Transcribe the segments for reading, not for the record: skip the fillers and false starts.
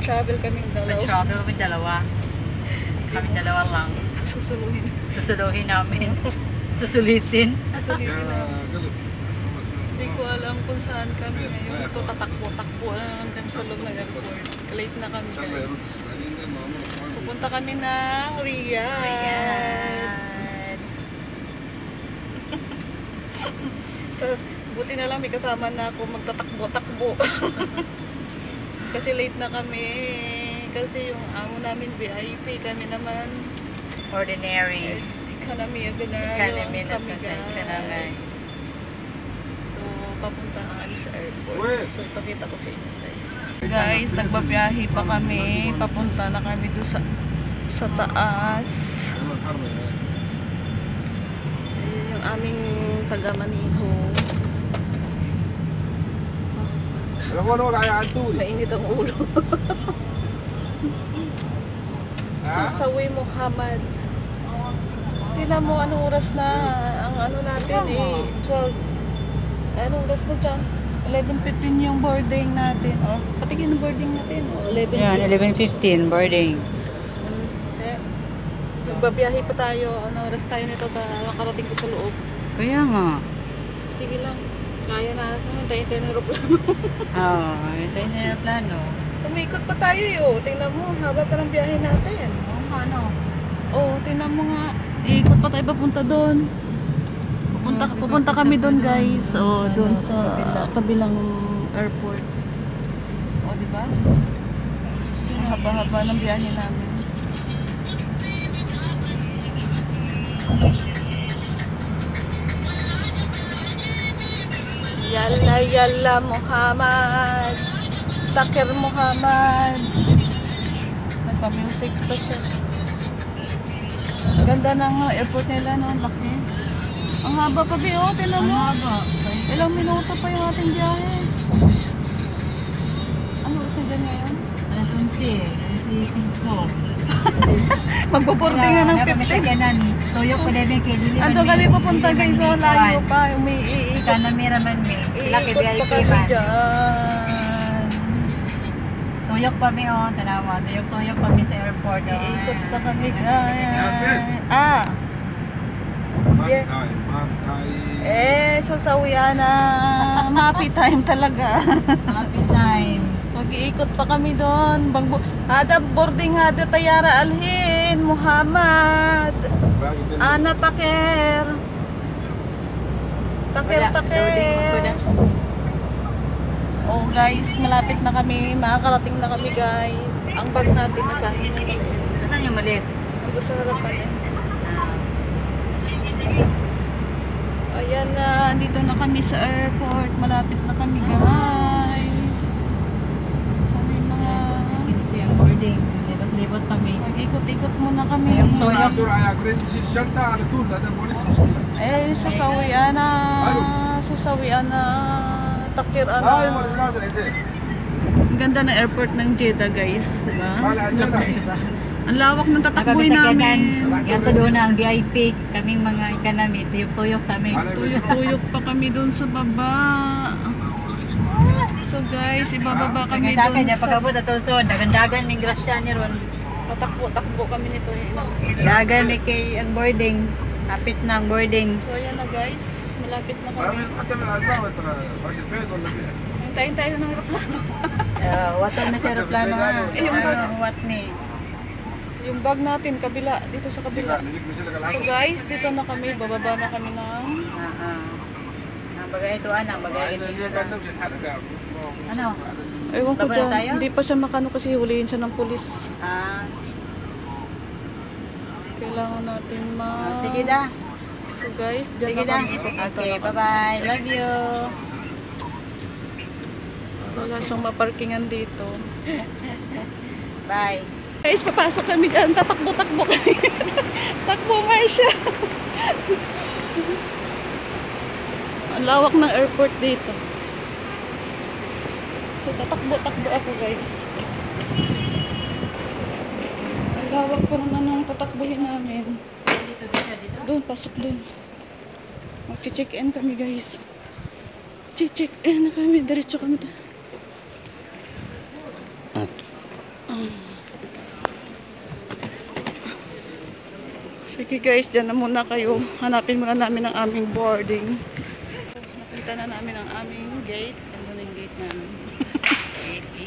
Mag-travel kaming dalawa. Mag-travel kami dalawa. Kami dalawa lang. Susuluhin. Susuluhin namin. Susulitin. Susulitin na. Hindi ko alam kung saan kami ngayon. Ito tatakbo-takbo na naman kami sa loob ng airport. Late na kami guys. Pupunta kami ng Riyadh. So, buti na lang may kasama na ako magtatakbo-takbo. Kasi late na kami. Kasi yung amo namin VIP, kami naman Ordinary. economy kami guys. So, papunta na kami sa airport. So, pakita ko sa inyo guys. Guys, nagbabiyahe pa kami. Papunta na kami doon sa taas. Ayan yung aming taga-Maniho. Mainit ang ulo. Susawi Muhammad. Tingnan mo anong oras na ang ano natin 12. Anong oras na dyan? 11:15 yung boarding natin. Oh, patingin ang boarding natin. Oh, 11:15. Yan, 11:15 boarding. So, babiyahe pa tayo. Anong oras tayo nito? Nakarating ko sa loob. Kaya nga. Sige lang. Kaya na natin. Hintayin tayo ng aeroplano. Oo, hintayin na yung plano. Umikot pa tayo yun. Tingnan mo. Haba pa ng biyahe natin. Ano? Oo, tingnan mo nga. Iikot pa tayo papunta doon. Pupunta kami doon guys. O, doon sa kabilang airport. O, diba? Ang haba-haba ng biyahe namin. Yalla yalla Muhammad. Takir Muhammad. Nagpa-music pa siya. Ganda ng airport nila, no? Laki. Ang haba pa, Bio. Tinan mo. Ang haba. Ilang minuto pa yung ating biyahe. Ano oras na dyan ngayon? Alas 11. Alas 5. Magpo-boarding na ng 15. Tuyok ko na may kailan. Ando kami papunta guys. So, layo pa. Ika na miraman may. Laki Iikot pa VIP kami man. dyan. Tuyok pa may tanawa. Tuyok pa may sa airport. Iikot pa kami dyan. Susawian na. Happy time talaga. Happy time. Mag-iikot pa kami doon. Ada boarding hada tayara alhin. Muhammad. Ana Taker. Taker. Oh guys, malapit na kami. Makakarating na kami guys. Ang bag natin nasa akin. Nasaan yung maliit? Ando sa harapan eh. Ayan na, dito na kami sa airport. Malapit na kami guys. Sana yung mga... Ang boarding. Libot-libot kami. Mag-ikot-ikot muna kami. Susawian na. Susawian na. Takir na. Ang ganda ng airport ng Jeddah guys. Diba? Diba? Ang lawak ng tatakbuhin namin. Yan to doon ang VIP. Kaming mga economy. Tuyok-tuyok sa amin. Tuyok-tuyok pa kami doon sa baba. So guys, ibababa kami doon sa... sa... Pagkabot at usod. Dagan-dagan may grasya ni Ron. Patakbo-takbo kami nito. Dagan may kay ang boarding. Kapit na ang boarding. So ayan na guys. Malapit na kami. Hintayin tayo ng aeroplano. Watan na sa aeroplano ha. What ni? Yung bag natin, kabila, dito sa kabila. So guys, dito na kami, bababa na kami ng... Ang bagay ito, ang bagay ito. Ano? Ewan ko dyan, hindi pa siya makano kasi huliin siya ng pulis. Kailangan natin Sige da. So guys, dyan sige na kami. Okay, bye-bye. Love you. Wala siyang maparkingan dito. Bye. Guys, papasok kami dyan. Tatakbo-takbo kami. Takbo, Marsha. Ang lawak ng airport dito. So, tatakbo-takbo ako, guys. Ang lawak po naman ng tatakbuhin namin. Doon, pasok doon. Mag-check-in kami, guys. Check-in na kami. Diretso kami. Okay guys, dyan na muna kayo. Hanapin muna namin ang aming boarding. Nakita na namin ang aming gate. Ano na yung gate namin?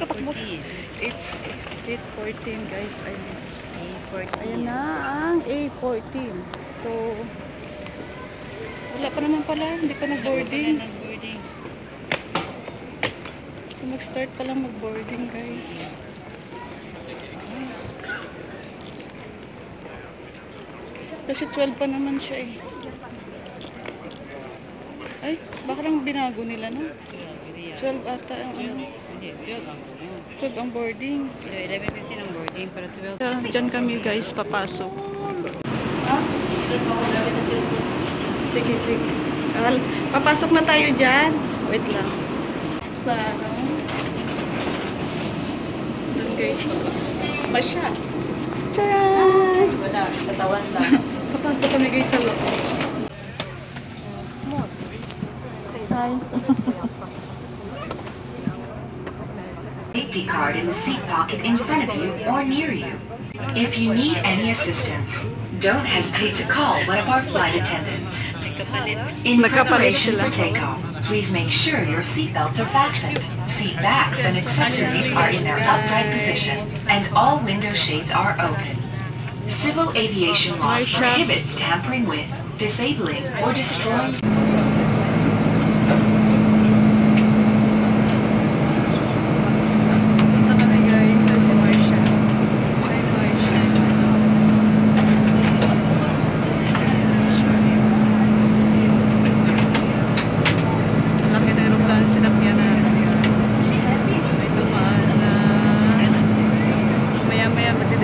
8:14 guys. Ayun. Ayan na ang A14. So, wala pa naman pala. Hindi pa nag-boarding. So, mag-start pa lang mag-boarding guys. Kasi 12 pa naman siya eh. Ay, baka lang binago nila no? 12 ata ang ano. 12 ang boarding. 11:15 ang boarding para 12. Diyan kami guys, papasok. Sige, sige. Papasok na tayo dyan. Wait lang. Klaro. Doon guys, papasok. Masya. Charan! Wala, katawan lang. Papasok kami guys sa loob. Small. Hi. Safety card in the seat pocket in front of you or near you. If you need any assistance, don't hesitate to call one of our flight attendants. In preparation for takeoff, please make sure your seatbelts are fastened, seat backs and accessories are in their upright position, and all window shades are open. Civil aviation laws prohibits tampering with, disabling, or destroying.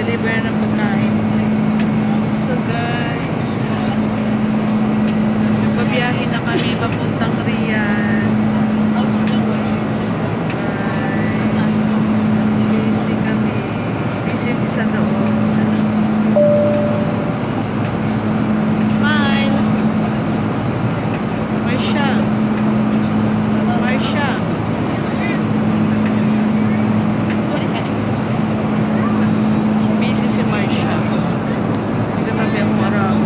Deliver ng pagkain. So guys, nagbabiyahe na kami papuntang Riyadh. Busy kami. Busy sa doon. Smile. Marsha. Marsha. Busy si Marsha. Hindi na ba marang.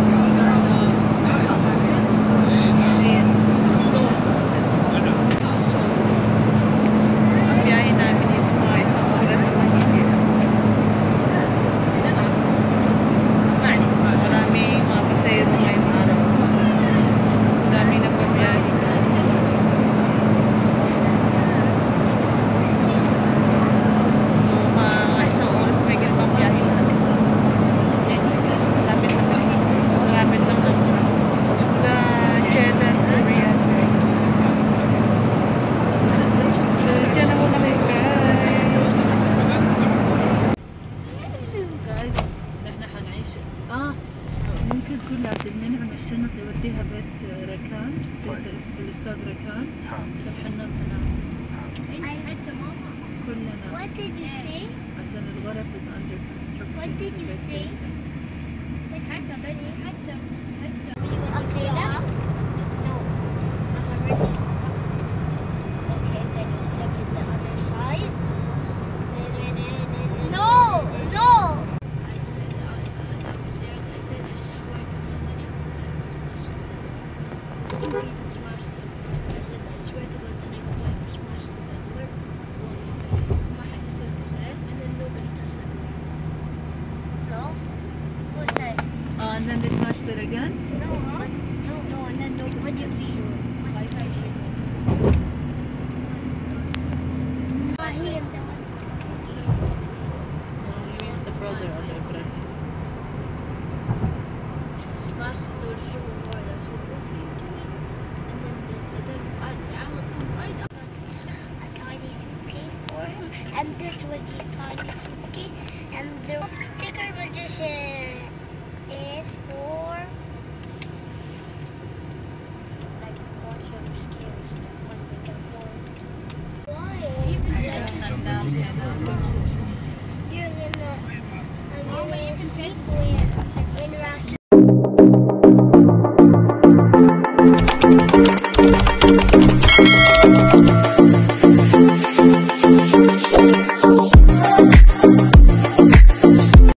So, ang biyahe namin is mga isang oras mahigit. Maraming mga pasayero ngayong araw. Maraming nagpabiyahe guys. So, mga isang oras may ganitong biyahe natin. Malapit lang kami. Malapit lang lang. Mula Jeddah to Riyadh guys. So, dyan ako na kayo guys. Guys, نحن حنعيش ممكن تقول لعبد عن الشنط يوديها بيت ركان الاستاذ ركان كيف حنا بننام كلنا What did you say? عشان الغرف is under construction. What did you بيت say? ركان. Okay, now? No. Okay, then you flip it the other side. No! No! I said downstairs, I said I swear to God the next time I smash it. There's two people smashed it. I said I swear to God the next time I smash the door. ما حيصير بخير and then nobody touched the door. No? Who said? And then they smashed it again. No, huh? No, and then no. What do you mean? Wi-Fi shit. He means the brother of Ibrahim. Smash the door so hard. I said, what are you doing? And then a tiny suitcase for him, and this was his tiny suitcase, and the sticker magician is for